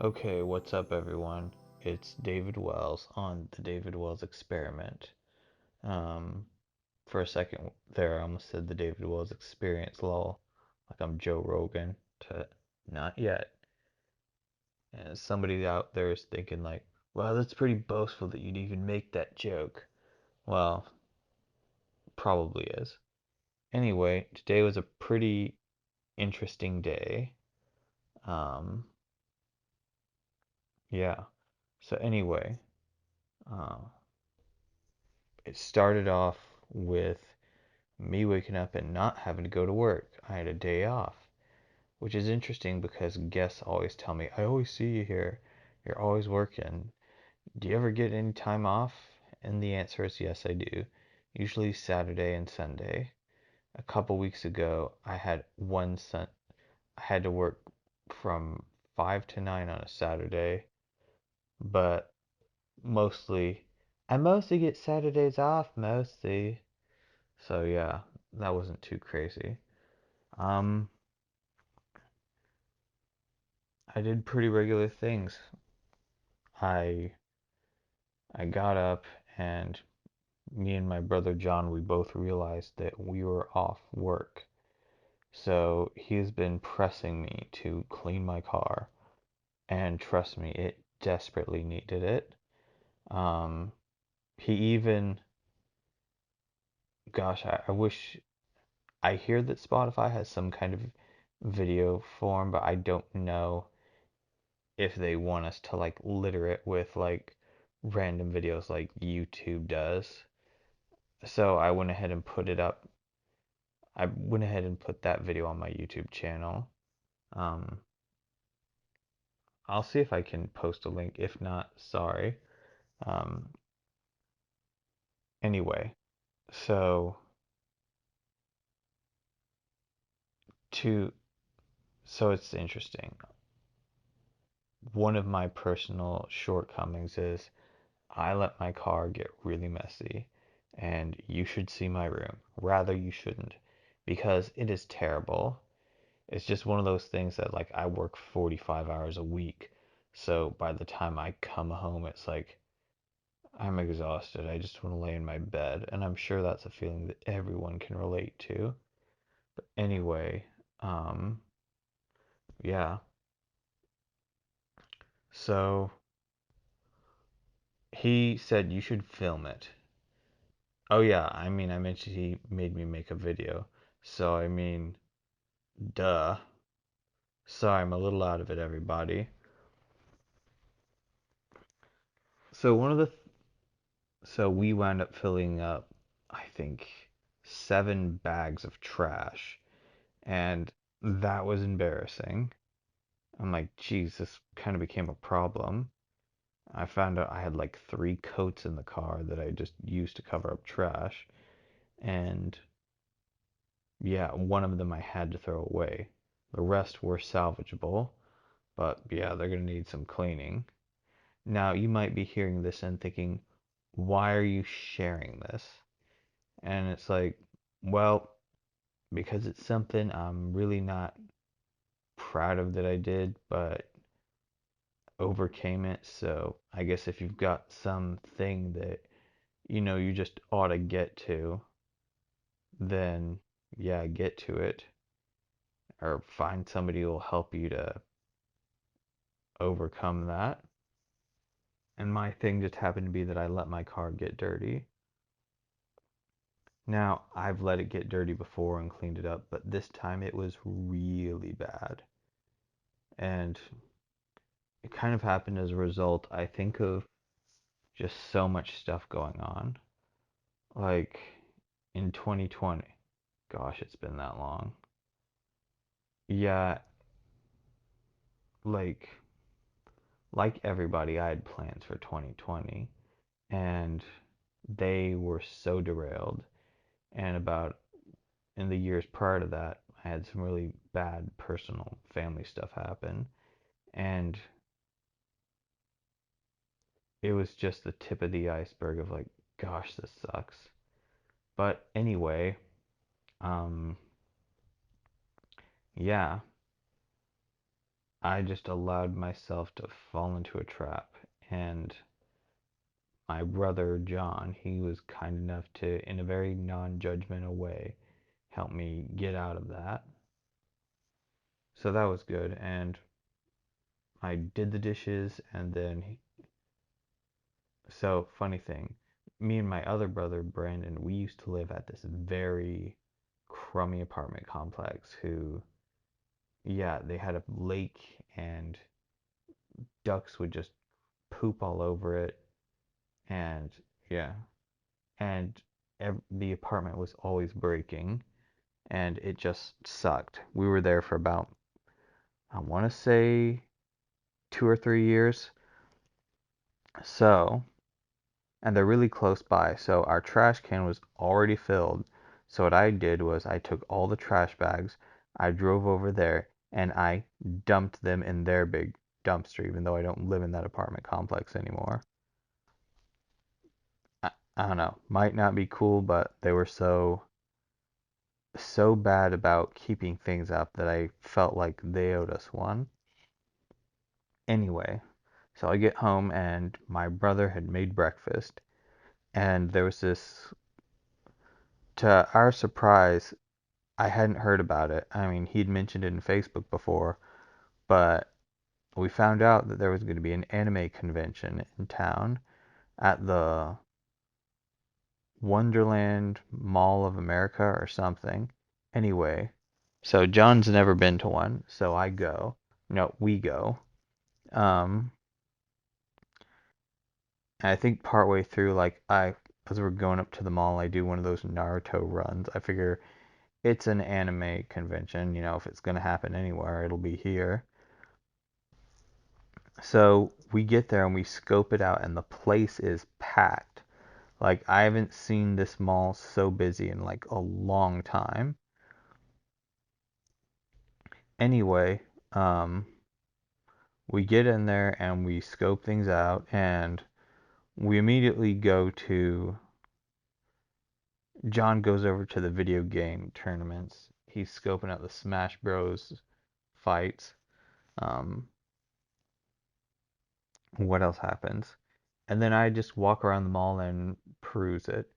Okay, what's up, everyone? It's David Wells on the David Wells Experiment. Um, for a second there, I almost said the David Wells Experience, lol, like I'm Joe Rogan. To not yet. And somebody out there is thinking like, "Wow, that's pretty boastful that you'd even make that joke." Well, probably is. Anyway, today was a pretty interesting day. Um, yeah. So anyway, uh, it started off with me waking up and not having to go to work. I had a day off, which is interesting because guests always tell me, I always see you here. You're always working. Do you ever get any time off? And the answer is yes, I do. Usually Saturday and Sunday. A couple weeks ago, I had to work from 5 to 9 on a Saturday, but mostly, I mostly get Saturdays off, mostly. So yeah, that wasn't too crazy. Um, I did pretty regular things. I I got up and me and my brother John, we both realized that we were off work. So he's been pressing me to clean my car, and trust me, it desperately needed it. Um, he even, gosh, I wish, I hear that Spotify has some kind of video form, but I don't know if they want us to like litter it with like random videos like YouTube does. So I went ahead and put it up. I went ahead and put that video on my YouTube channel. Um, I'll see if I can post a link. If not, sorry. Um, anyway, so to so it's interesting. One of my personal shortcomings is I let my car get really messy, and you should see my room. Rather, you shouldn't, because it is terrible. It's just one of those things that like I work 45 hours a week. So by the time I come home, it's like I'm exhausted. I just want to lay in my bed. And I'm sure that's a feeling that everyone can relate to. But anyway, um, yeah. So he said you should film it. Oh yeah, I mean I mentioned he made me make a video. So I mean, duh. Sorry, I'm a little out of it, everybody. So one of the So we wound up filling up, I think, 7 bags of trash, and that was embarrassing. I'm like, geez, this kind of became a problem. I found out I had like 3 coats in the car that I just used to cover up trash, and yeah, one of them I had to throw away. The rest were salvageable, but yeah, they're gonna need some cleaning. Now, you might be hearing this and thinking, why are you sharing this? And it's like, well, because it's something I'm really not proud of that I did, but overcame it. So I guess if you've got something that you just ought to get to, then yeah, get to it, or find somebody who will help you to overcome that. And my thing just happened to be that I let my car get dirty. Now, I've let it get dirty before and cleaned it up, but this time it was really bad. And it kind of happened as a result, I think, of just so much stuff going on. Like in 2020. Gosh, it's been that long. Yeah, like like everybody, I had plans for 2020 and they were so derailed. And about in the years prior to that, I had some really bad personal family stuff happen. And it was just the tip of the iceberg of like, gosh, this sucks. But anyway, um, yeah, I just allowed myself to fall into a trap. And my brother John, he was kind enough to, in a very non-judgmental way, help me get out of that. So that was good. And I did the dishes, and then so funny thing, me and my other brother Brandon, we used to live at this very crummy apartment complex. Who, yeah, they had a lake, and ducks would just poop all over it, and yeah, and the apartment was always breaking, and it just sucked. We were there for about, I want to say, 2 or 3 years. So, and they're really close by. So our trash can was already filled. So what I did was I took all the trash bags, I drove over there, and I dumped them in their big dumpster, even though I don't live in that apartment complex anymore. I don't know, might not be cool, but they were so bad about keeping things up that I felt like they owed us one. Anyway, so I get home and my brother had made breakfast, and there was this, to our surprise, I hadn't heard about it. I mean, he'd mentioned it in Facebook before, but we found out that there was going to be an anime convention in town at the Wonderland Mall of America or something. Anyway, so John's never been to one, so I go. No, we go. Um, and I think partway through, as we're going up to the mall, I do one of those Naruto runs. I figure it's an anime convention, if it's going to happen anywhere, it'll be here. So we get there and we scope it out, and the place is packed. Like, I haven't seen this mall so busy in like a long time. Anyway, um, we get in there and we scope things out, and we immediately go to. John goes over to the video game tournaments. He's scoping out the Smash Bros. Fights. Um, what else happens? And then I just walk around the mall and peruse it.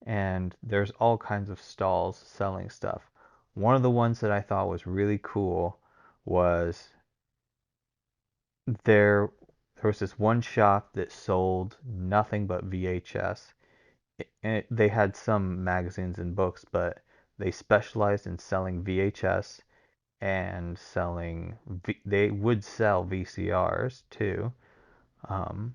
And there's all kinds of stalls selling stuff. One of the ones that I thought was really cool was there there was this one shop that sold nothing but VHS. They had some magazines and books, but they specialized in selling VHS and they would sell VCRs too. Um,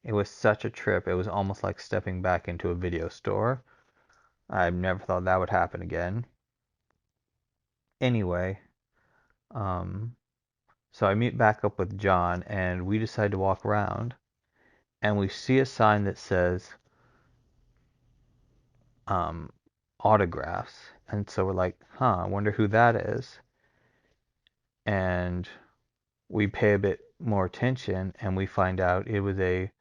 it was such a trip. It was almost like stepping back into a video store. I never thought that would happen again. Anyway, um, so I meet back up with John and we decide to walk around, and we see a sign that says um, autographs. And so we're like, huh, I wonder who that is. And we pay a bit more attention and we find out it was a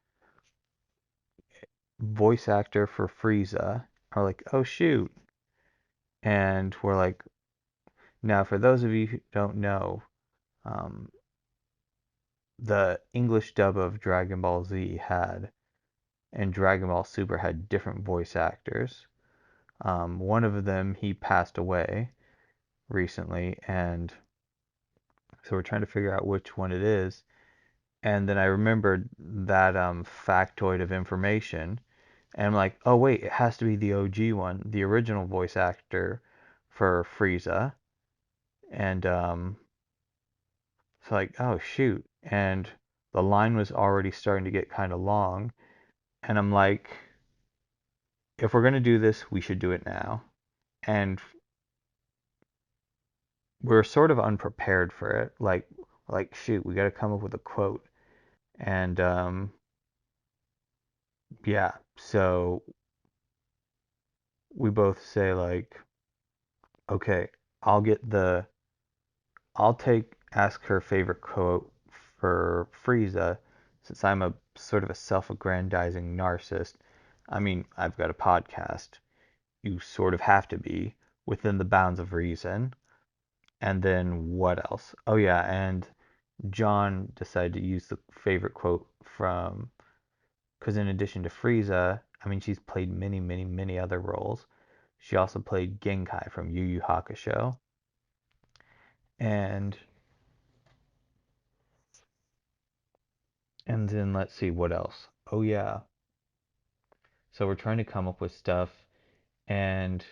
voice actor for Frieza. Are like, oh shoot. And we're like, now for those of you who don't know, um, the English dub of Dragon Ball Z had and Dragon Ball Super had different voice actors. One of them, he passed away recently, and so we're trying to figure out which one it is. And then I remembered that factoid of information, and I'm like, oh wait, it has to be the OG one, the original voice actor for Frieza. And it's like, oh shoot. And the line was already starting to get kind of long. And I'm like, if we're going to do this, we should do it now. And we're sort of unprepared for it. Like shoot, we got to come up with a quote. And yeah, so we both say like, okay, I'll get the I'll take ask her favorite quote for Frieza, since I'm a sort of a self-aggrandizing narcissist. I mean, I've got a podcast. You sort of have to be within the bounds of reason. And then what else? Oh yeah, and John decided to use the favorite quote from, because in addition to Frieza, I mean, she's played many, many, many other roles. She also played Genkai from Yu Yu Hakusho. And then let's see what else. Oh yeah. So we're trying to come up with stuff and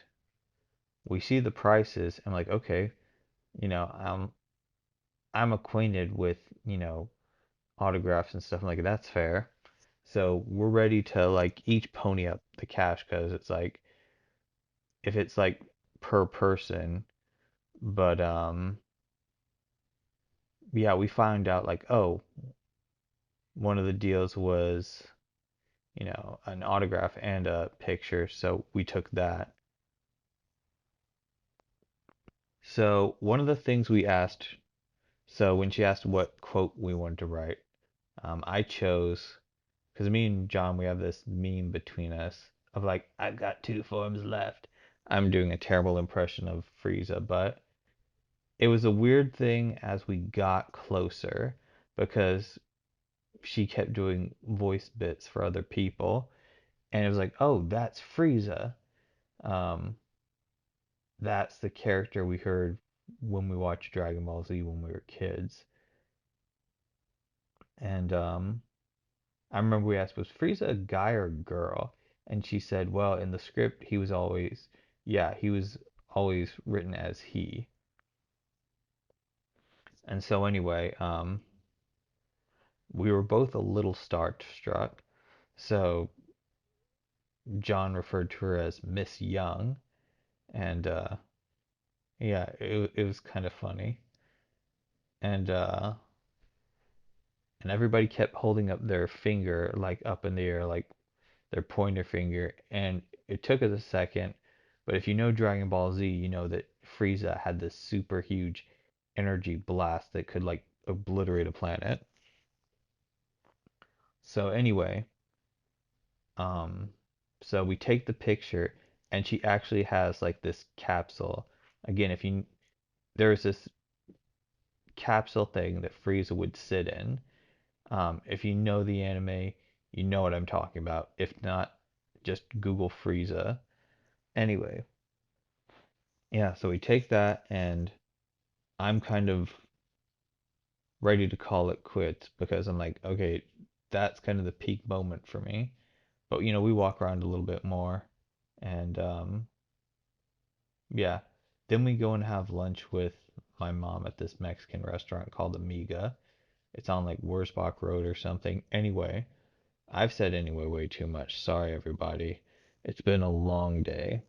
we see the prices and like, okay, you know, I'm acquainted with, autographs and stuff. I'm like, that's fair. So we're ready to like each pony up the cash because it's like if it's like per person, but yeah, we found out like, oh, one of the deals was, an autograph and a picture, so we took that. So one of the things we asked, so when she asked what quote we wanted to write, I chose, because me and John, we have this meme between us of like, I've got two forms left. I'm doing a terrible impression of Frieza, but it was a weird thing as we got closer because she kept doing voice bits for other people, and it was like, oh, that's Frieza. Um, that's the character we heard when we watched Dragon Ball Z when we were kids. And I remember we asked, was Frieza a guy or a girl? And she said, well, in the script, he was always written as he. And so anyway, we were both a little starstruck. So John referred to her as Miss Young, and yeah, it was kind of funny. And everybody kept holding up their finger like up in the air, like their pointer finger, and it took us a second. But if you know Dragon Ball Z, you know that Frieza had this super huge energy blast that could like obliterate a planet. So anyway, um, so we take the picture, and she actually has like this capsule. Again, if you there's this capsule thing that Frieza would sit in. If you know the anime, you know what I'm talking about. If not, just Google Frieza. Anyway, yeah, so we take that, and I'm kind of ready to call it quits because I'm like, okay, that's kind of the peak moment for me. But we walk around a little bit more, and yeah, then we go and have lunch with my mom at this Mexican restaurant called Amiga. It's on like Wurzbach Road or something. Anyway, I've said anyway way too much. Sorry, everybody. It's been a long day.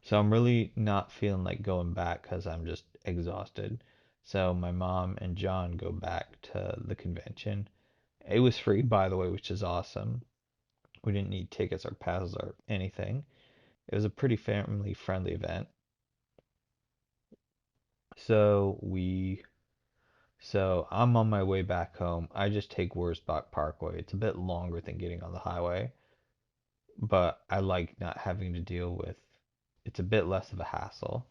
So I'm really not feeling like going back because I'm just exhausted. So my mom and John go back to the convention. It was free, by the way, which is awesome. We didn't need tickets or passes or anything. It was a pretty family friendly event. So we so I'm on my way back home. I just take Wurzbach Parkway. It's a bit longer than getting on the highway, but I like not having to deal with it's a bit less of a hassle.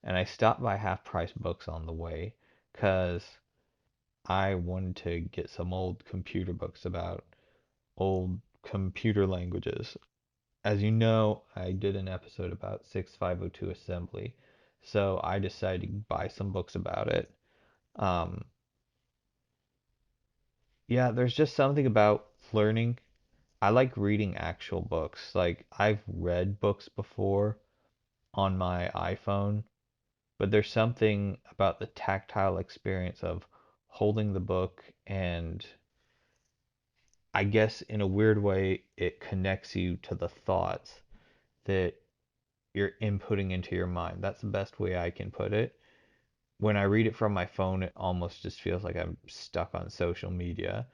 And I stopped by Half Price Books on the way because I wanted to get some old computer books about old computer languages. As you know, I did an episode about 6502 assembly, so I decided to buy some books about it. Um, yeah, there's just something about learning. I like reading actual books. Like, I've read books before on my iPhone, but there's something about the tactile experience of holding the book, and I guess in a weird way it connects you to the thoughts that you're inputting into your mind. That's the best way I can put it. When I read it from my phone, it almost just feels like I'm stuck on social media.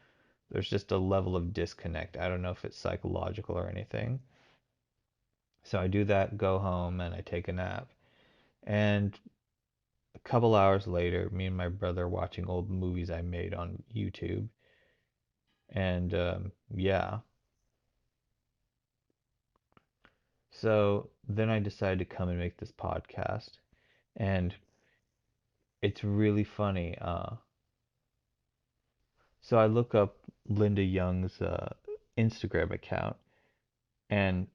There's just a level of disconnect. I don't know if it's psychological or anything. So I do that, go home, and I take a nap. And a couple hours later, me and my brother are watching old movies I made on YouTube. And yeah, so then I decided to come and make this podcast, and it's really funny. So I look up Linda Young's Instagram account, and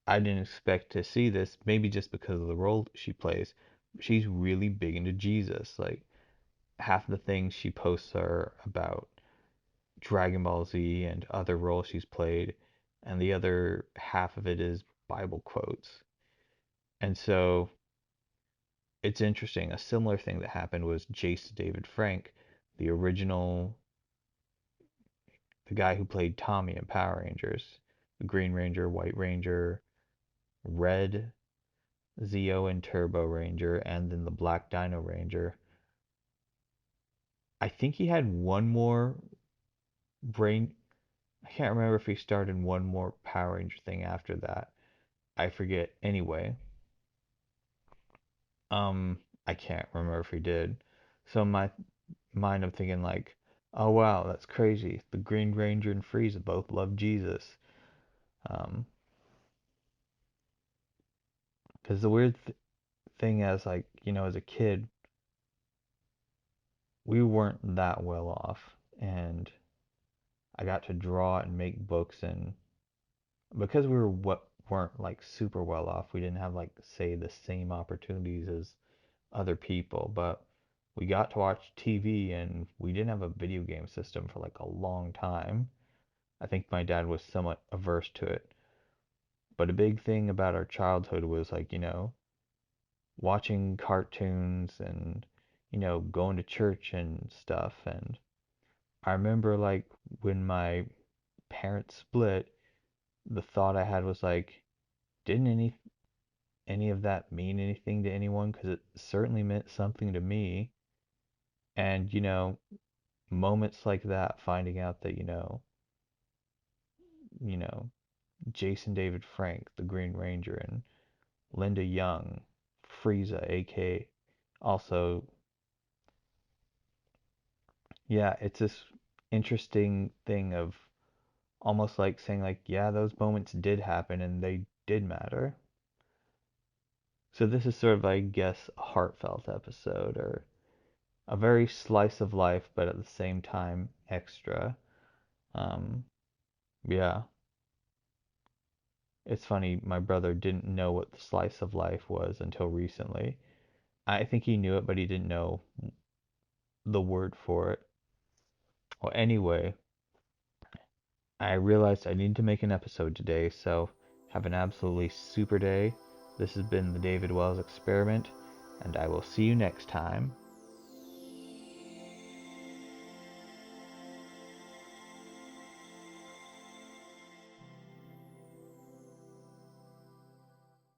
I didn't expect to see this, maybe just because of the role she plays. She's really big into Jesus. Like, half of the things she posts are about Dragon Ball Z and other roles she's played, and the other half of it is Bible quotes. And so it's interesting. A similar thing that happened was Jason David Frank, the original, the guy who played Tommy in Power Rangers, the Green Ranger, White Ranger, Red, Zeo and Turbo Ranger, and then the Black Dino Ranger. I think he had one more brain. I can't remember if he started one more Power Ranger thing after that. I forget. Anyway, I can't remember if he did. So in my mind, I'm thinking like, oh wow, that's crazy. The Green Ranger and Frieza both love Jesus. Um, because the weird thing as like as a kid, we weren't that well off, and I got to draw and make books, and because we were what weren't like super well off, we didn't have like say the same opportunities as other people, but we got to watch TV and we didn't have a video game system for like a long time. I think my dad was somewhat averse to it. But a big thing about our childhood was like, watching cartoons and, going to church and stuff. And I remember like when my parents split, the thought I had was like, didn't any of that mean anything to anyone? Because it certainly meant something to me. And, moments like that, finding out that, you know, Jason David Frank, the Green Ranger, and Linda Young, Frieza, aka also, yeah, it's this interesting thing of almost like saying like, yeah, those moments did happen and they did matter. So this is sort of, I guess, a heartfelt episode or a very slice of life, but at the same time extra. Um, yeah, it's funny. My brother didn't know what the slice of life was until recently. I think he knew it, but he didn't know the word for it. Well, anyway, I realized I need to make an episode today, so have an absolutely super day. This has been the David Wells Experiment, and I will see you next time.